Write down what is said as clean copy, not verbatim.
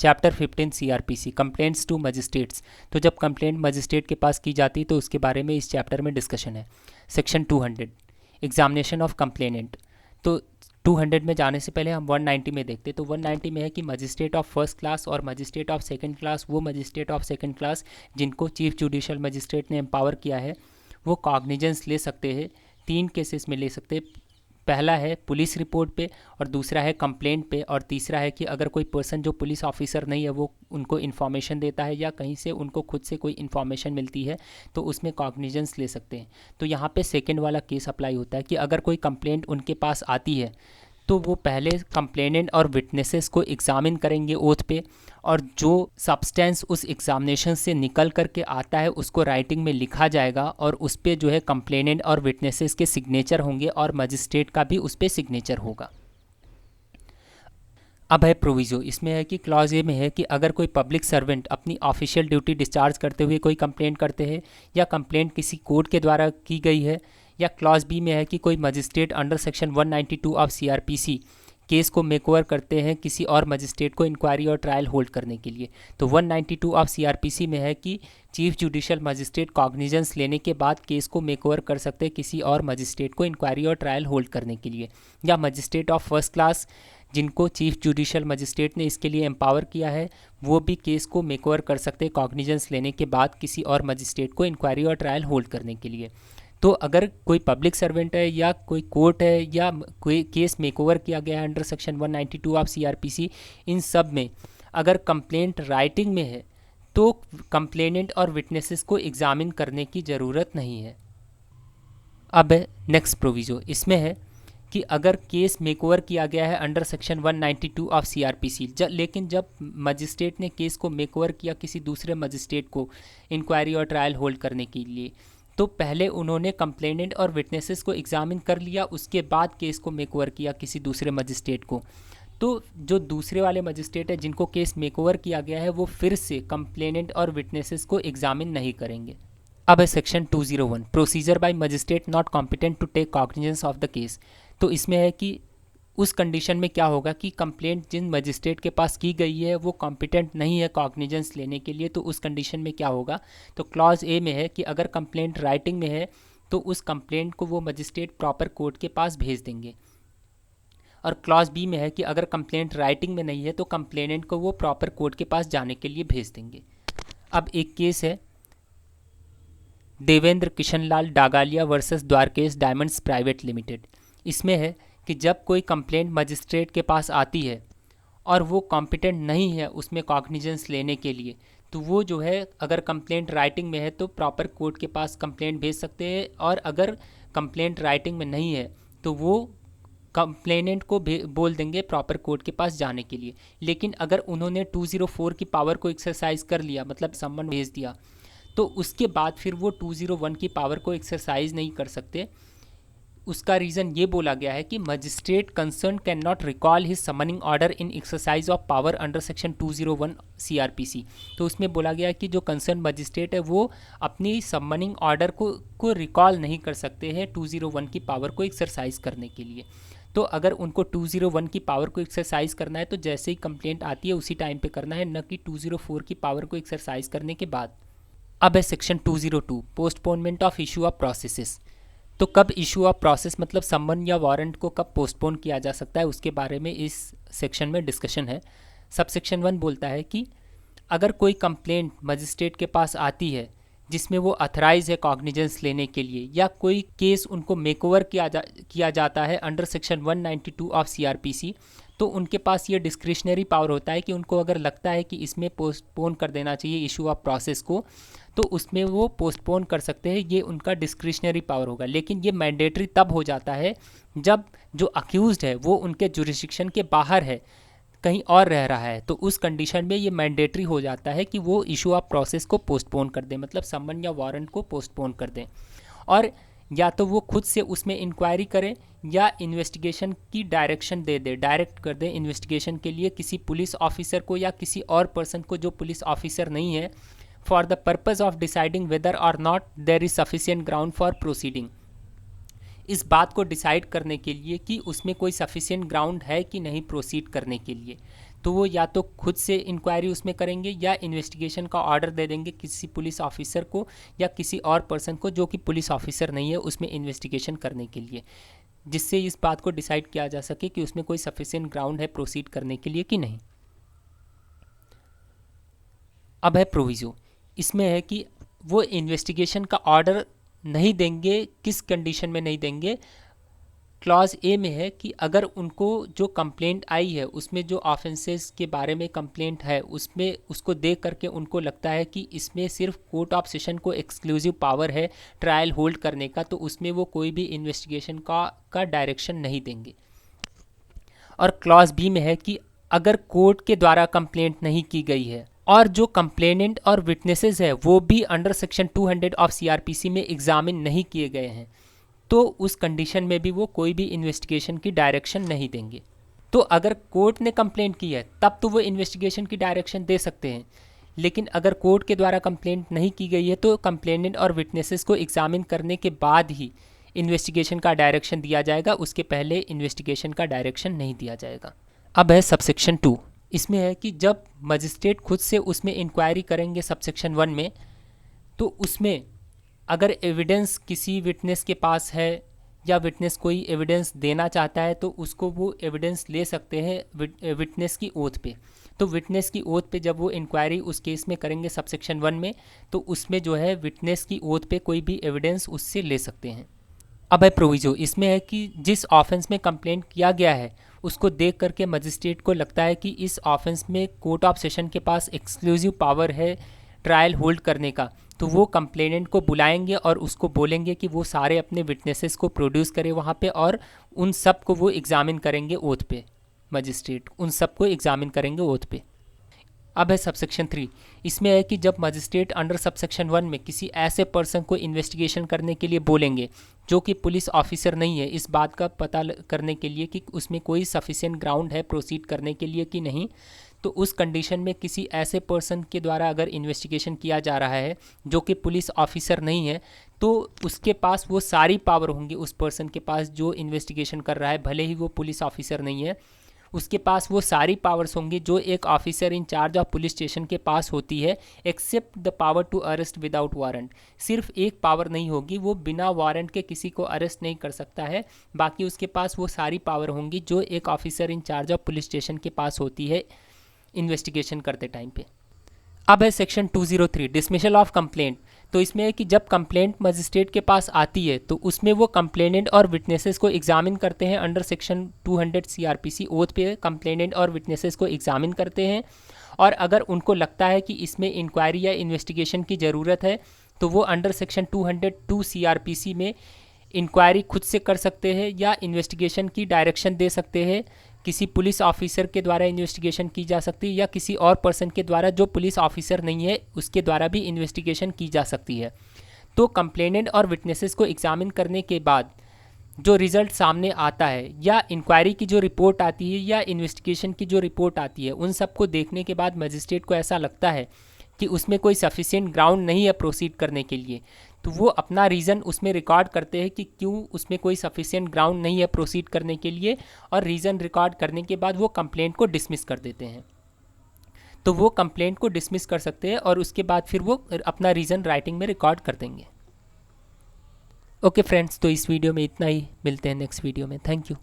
Chapter 15 CRPC complaints to magistrates. तो जब complaint magistrate के पास की जाती है तो उसके बारे में इस चैप्टर में डिस्कशन है। Section 200 examination of complainant. तो 200 में जाने से पहले हम 190 में देखते। तो 190 में है कि मजिस्ट्रेट ऑफ फर्स्ट क्लास और मजिस्ट्रेट ऑफ सेकंड क्लास, वो मजिस्ट्रेट ऑफ सेकंड क्लास जिनको चीफ जुडिशल मजिस्ट्रेट ने एम्पावर किया है, वो कॉग्निजेंस ले सकते हैं। 3 केसेस में ले सकते हैं। पहला है पुलिस रिपोर्ट पे, और दूसरा है कंप्लेंट पे, और तीसरा है कि अगर कोई पर्सन जो पुलिस ऑफिसर नहीं है वो उनको इन्फॉर्मेशन देता है या कहीं से उनको खुद से कोई इन्फॉर्मेशन मिलती है तो उसमें कॉग्निजेंस ले सकते हैं। तो यहाँ पे सेकंड वाला केस अप्लाई होता है कि अगर कोई कंप्लेंट उनके पास आती है तो वो पहले कंप्लेनेंट और विटनेसेस को एग्जामिन करेंगे ओथ पे, और जो सब्सटेंस उस एग्जामिनेशन से निकल कर के आता है उसको राइटिंग में लिखा जाएगा, और उस पर जो है कंप्लेनेंट और विटनेसेस के सिग्नेचर होंगे और मजिस्ट्रेट का भी उस पर सिग्नेचर होगा। अब है प्रोविज़ो। इसमें है कि क्लॉज ए में है कि अगर कोई पब्लिक सर्वेंट अपनी ऑफिशियल ड्यूटी डिस्चार्ज करते हुए कोई कंप्लेंट करते हैं या कंप्लेंट किसी कोर्ट के द्वारा की गई है, या क्लॉज बी में है कि कोई magistrate under section 192 of CRPC case को मेकओवर करते हैं किसी और मजिस्ट्रेट को इंक्वायरी और ट्रायल होल्ड करने के लिए। तो 192 ऑफ CRPC में है कि चीफ जुडिशल मजिस्ट्रेट कॉग्निजेंस लेने के बाद केस को मेकओवर कर सकते हैं किसी और मजिस्ट्रेट को इंक्वायरी और ट्रायल होल्ड करने के लिए, या मजिस्ट्रेट ऑफ फर्स्ट क्लास जिनको चीफ जुडिशल मजिस्ट्रेट ने इसके लिए एम्पावर किया है वो भी केस को मेकओवर कर सकते हैं कॉग्निजेंस लेने के बाद किसी और मजिस्ट्रेट को इंक्वायरी और ट्रायल होल्ड करने के लिए। तो अगर कोई पब्लिक सर्वेंट है या कोई कोर्ट है या कोई केस मेकओवर किया गया है अंडर सेक्शन 192 ऑफ CRPC, इन सब में अगर कंप्लेंट राइटिंग में है तो कंप्लेनेंट और विटनेसेस को एग्जामिन करने की ज़रूरत नहीं है। अब है नेक्स्ट प्रोविज़ो। इसमें है कि अगर केस मेकओवर किया गया है अंडर सेक्शन 192 ऑफ CRPC, लेकिन जब मजिस्ट्रेट ने केस को मेकओवर किया किसी दूसरे मजिस्ट्रेट को इंक्वायरी और ट्रायल होल्ड करने के लिए, तो पहले उन्होंने कंप्लेनेंट और विटनेसेस को एग्जामिन कर लिया, उसके बाद केस को मेकओवर किया किसी दूसरे मजिस्ट्रेट को। तो जो दूसरे वाले मजिस्ट्रेट है जिनको केस मेकओवर किया गया है वो फिर से कंप्लेनेंट और विटनेसेस को एग्जामिन नहीं करेंगे। अब है section 201 procedure by magistrate not competent to take cognizance of the case. तो इसमें है कि उस कंडीशन में क्या होगा कि कंप्लेंट जिन मजिस्ट्रेट के पास की गई है वो कॉम्पिटेंट नहीं है कॉग्निजेंस लेने के लिए, तो उस कंडीशन में क्या होगा। तो क्लॉज ए में है कि अगर कंप्लेंट राइटिंग में है तो उस कंप्लेंट को वो मजिस्ट्रेट प्रॉपर कोर्ट के पास भेज देंगे, और क्लॉज बी में है कि अगर कंप्लेंट राइटिंग में नहीं है तो कंप्लेनेंट को वो प्रॉपर कोर्ट के पास जाने के लिए भेज देंगे। अब एक केस है Devendra Kishanlal Dagalia versus Dwarkesh diamonds private limited. इसमें है कि जब कोई कंप्लेंट मजिस्ट्रेट के पास आती है और वो कॉम्पिटेंट नहीं है उसमें कॉग्निजेंस लेने के लिए, तो वो जो है अगर कंप्लेंट राइटिंग में है तो प्रॉपर कोर्ट के पास कंप्लेंट भेज सकते हैं, और अगर कंप्लेंट राइटिंग में नहीं है तो वो कंप्लेनेंट को बोल देंगे प्रॉपर कोर्ट के पास जाने के लिए। लेकिन अगर उन्होंने 204 की पावर को एक्सरसाइज कर लिया, मतलब समन भेज दिया, तो उसके बाद फिर वो 201 की पावर को एक्सरसाइज नहीं कर सकते। उसका रीज़न ये बोला गया है कि magistrate concern can not recall his summoning order in exercise of power under section 201 CRPC। तो उसमें बोला गया है कि जो कंसर्न मजिस्ट्रेट है वो अपनी समनिंग ऑर्डर को रिकॉल नहीं कर सकते हैं 201 की पावर को एक्सरसाइज करने के लिए। तो अगर उनको 201 की पावर को एक्सरसाइज करना है तो जैसे ही कंप्लेंट आती है उसी टाइम पे करना है, न कि 204 की पावर को एक्सरसाइज करने के बाद। अब है section 202 postponement of issue of processes. तो कब इशू ऑफ प्रोसेस मतलब समन या वारंट को कब पोस्टपोन किया जा सकता है उसके बारे में इस सेक्शन में डिस्कशन है। सब सेक्शन 1 बोलता है कि अगर कोई कंप्लेंट मजिस्ट्रेट के पास आती है जिसमें वो अथराइज है कॉग्निजेंस लेने के लिए, या कोई केस उनको मेकओवर किया जाता है अंडर सेक्शन 192 ऑफ CRPC, तो उनके पास ये डिस्क्रिशनरी पावर होता है कि उनको अगर लगता है कि इसमें पोस्टपोन कर देना चाहिए इशू ऑफ प्रोसेस को, तो उसमें वो पोस्टपोन कर सकते हैं। ये उनका डिस्क्रिशनरी पावर होगा। लेकिन ये मैंडेटरी तब हो जाता है जब जो अक्यूज्ड है वो उनके जुरिस्डिक्शन के बाहर है, कहीं और रह रहा है, तो उस कंडीशन में ये मैंडेटरी हो जाता है कि वो इशू ऑफ प्रोसेस को पोस्टपोन कर दें, मतलब समन या वारंट को पोस्टपोन कर दें, और या तो वो खुद से उसमें इंक्वायरी करें या इन्वेस्टिगेशन की डायरेक्शन दे दे, डायरेक्ट कर दें इन्वेस्टिगेशन के लिए किसी पुलिस ऑफिसर को या किसी और पर्सन को जो पुलिस ऑफिसर नहीं है, for the purpose of deciding whether or not there is sufficient ground for proceeding. इस बात को डिसाइड करने के लिए कि उसमें कोई सफिशिएंट ग्राउंड है कि नहीं प्रोसीड करने के लिए। तो वो या तो खुद से इंक्वायरी उसमें करेंगे या इन्वेस्टिगेशन का ऑर्डर दे देंगे किसी पुलिस ऑफिसर को या किसी और पर्सन को जो कि पुलिस ऑफिसर नहीं है उसमें इन्वेस्टिगेशन करने के लिए, जिससे इस बात को डिसाइड किया जा सके कि उसमें कोई सफिशिएंट ग्राउंड है प्रोसीड करने के लिए कि नहीं। अब है प्रोविजो। इसमें है कि वो इन्वेस्टिगेशन का ऑर्डर नहीं देंगे, किस कंडीशन में नहीं देंगे। क्लॉज ए में है कि अगर उनको जो कंप्लेंट आई है उसमें जो ऑफेंसेस के बारे में कंप्लेंट है उसमें उसको देख करके उनको लगता है कि इसमें सिर्फ कोर्ट ऑफ सेशन को एक्सक्लूसिव पावर है ट्रायल होल्ड करने का, तो उसमें वो कोई भी इन्वेस्टिगेशन का डायरेक्शन नहीं देंगे। और क्लॉज बी में है कि अगर कोर्ट के द्वारा कंप्लेंट नहीं की गई है और जो कंप्लेनेंट और विटनेसेस है वो भी अंडर सेक्शन 200 ऑफ सीआरपीसी में एग्जामिन नहीं किए गए हैं, तो उस कंडीशन में भी वो कोई भी इन्वेस्टिगेशन की डायरेक्शन नहीं देंगे। तो अगर कोर्ट ने कंप्लेंट की है तब तो वो इन्वेस्टिगेशन की डायरेक्शन दे सकते हैं, लेकिन अगर कोर्ट के द्वारा कंप्लेंट नहीं की गई है तो कंप्लेनेंट और विटनेसेस को एग्जामिन करने के बाद ही इन्वेस्टिगेशन का डायरेक्शन दिया जाएगा, उसके पहले इन्वेस्टिगेशन का डायरेक्शन नहीं दिया जाएगा। अब है सबसेक्शन 2। इसमें है कि जब मजिस्ट्रेट खुद से उसमें इंक्वायरी करेंगे सबसेक्शन 1 में, तो उसमें अगर एविडेंस किसी विटनेस के पास है या विटनेस कोई एविडेंस देना चाहता है तो उसको वो एविडेंस ले सकते हैं विटनेस की ओथ पे। तो विटनेस की ओथ पे जब वो इंक्वायरी उस केस में करेंगे सबसेक्शन 1 में, तो उसमें जो है विटनेस की ओथ पे कोई भी एविडेंस उससे ले सकते हैं। अब है प्रोविजो। इसमें है कि जिस ऑफेंस में कंप्लेंट किया गया है उसको देख करके मजिस्ट्रेट को लगता है कि इस ऑफेंस में कोर्ट ऑफ सेशन के पास एक्सक्लूसिव पावर है ट्रायल होल्ड करने का, तो वो कंप्लेनेंट को बुलाएंगे और उसको बोलेंगे कि वो सारे अपने विटनेसेस को प्रोड्यूस करे वहाँ पे और उन सब को वो एग्जामिन करेंगे ओथ पे। मजिस्ट्रेट उन सब को एग्जामिन करेंगे ओथ पे। अब है सबसेक्शन 3। इसमें है कि जब मजिस्ट्रेट अंडर सबसेक्शन 1 में किसी ऐसे पर्सन को इन्वेस्टिगेशन करने के लिए बोलेंगे जो कि पुलिस ऑफिसर नहीं है, इस बात का पता करने के लिए कि उसमें कोई सफिशिएंट ग्राउंड है प्रोसीड करने के लिए कि नहीं, तो उस कंडीशन में किसी ऐसे पर्सन के द्वारा अगर इन्वेस्टिगेशन किया जा रहा है जो कि पुलिस ऑफिसर नहीं है, तो उसके पास वो सारी पावर होंगी उस पर्सन के पास जो इन्वेस्टिगेशन कर रहा है, भले ही वो पुलिस ऑफिसर नहीं है, उसके पास वो सारी पावर्स होंगी जो एक officer in charge of police station के पास होती है, except the power to arrest without warrant. सिर्फ एक पावर नहीं होगी, वो बिना वारंट के किसी को अरेस्ट नहीं कर सकता है, बाकी उसके पास वो सारी पावर होंगी जो एक officer in charge of police station के पास होती है इन्वेस्टिगेशन करते टाइम पे। अब है सेक्शन 203 डिसमिसल ऑफ कंप्लेंट। तो इसमें है कि जब कंप्लेंट मजिस्ट्रेट के पास आती है तो उसमें वो कंप्लेनेंट और विटनेसेस को एग्जामिन करते हैं अंडर सेक्शन 200 सीआरपीसी ओथ पे कंप्लेनेंट और विटनेसेस को एग्जामिन करते हैं, और अगर उनको लगता है कि इसमें इंक्वायरी या इन्वेस्टिगेशन की ज़रूरत है तो वो अंडर सेक्शन 202 सीआरपीसी में इंक्वायरी खुद से कर सकते हैं या इन्वेस्टिगेशन की डायरेक्शन दे सकते हैं। किसी पुलिस ऑफिसर के द्वारा इन्वेस्टिगेशन की जा सकती है या किसी और पर्सन के द्वारा जो पुलिस ऑफिसर नहीं है उसके द्वारा भी इन्वेस्टिगेशन की जा सकती है। तो कंप्लेनेंट और विटनेसेस को एग्जामिन करने के बाद जो रिज़ल्ट सामने आता है या इंक्वायरी की जो रिपोर्ट आती है या इन्वेस्टिगेशन की जो रिपोर्ट आती है, उन सब को देखने के बाद मजिस्ट्रेट को ऐसा लगता है कि उसमें कोई सफिशिएंट ग्राउंड नहीं है प्रोसीड करने के लिए, तो वो अपना रीज़न उसमें रिकॉर्ड करते हैं कि क्यों उसमें कोई सफिशिएंट ग्राउंड नहीं है प्रोसीड करने के लिए, और रीज़न रिकॉर्ड करने के बाद वो कंप्लेंट को डिसमिस कर देते हैं। तो वो कंप्लेंट को डिसमिस कर सकते हैं और उसके बाद फिर वो अपना रीज़न राइटिंग में रिकॉर्ड कर देंगे। ओके फ्रेंड्स, तो इस वीडियो में इतना ही, मिलते हैं नेक्स्ट वीडियो में। Thank you.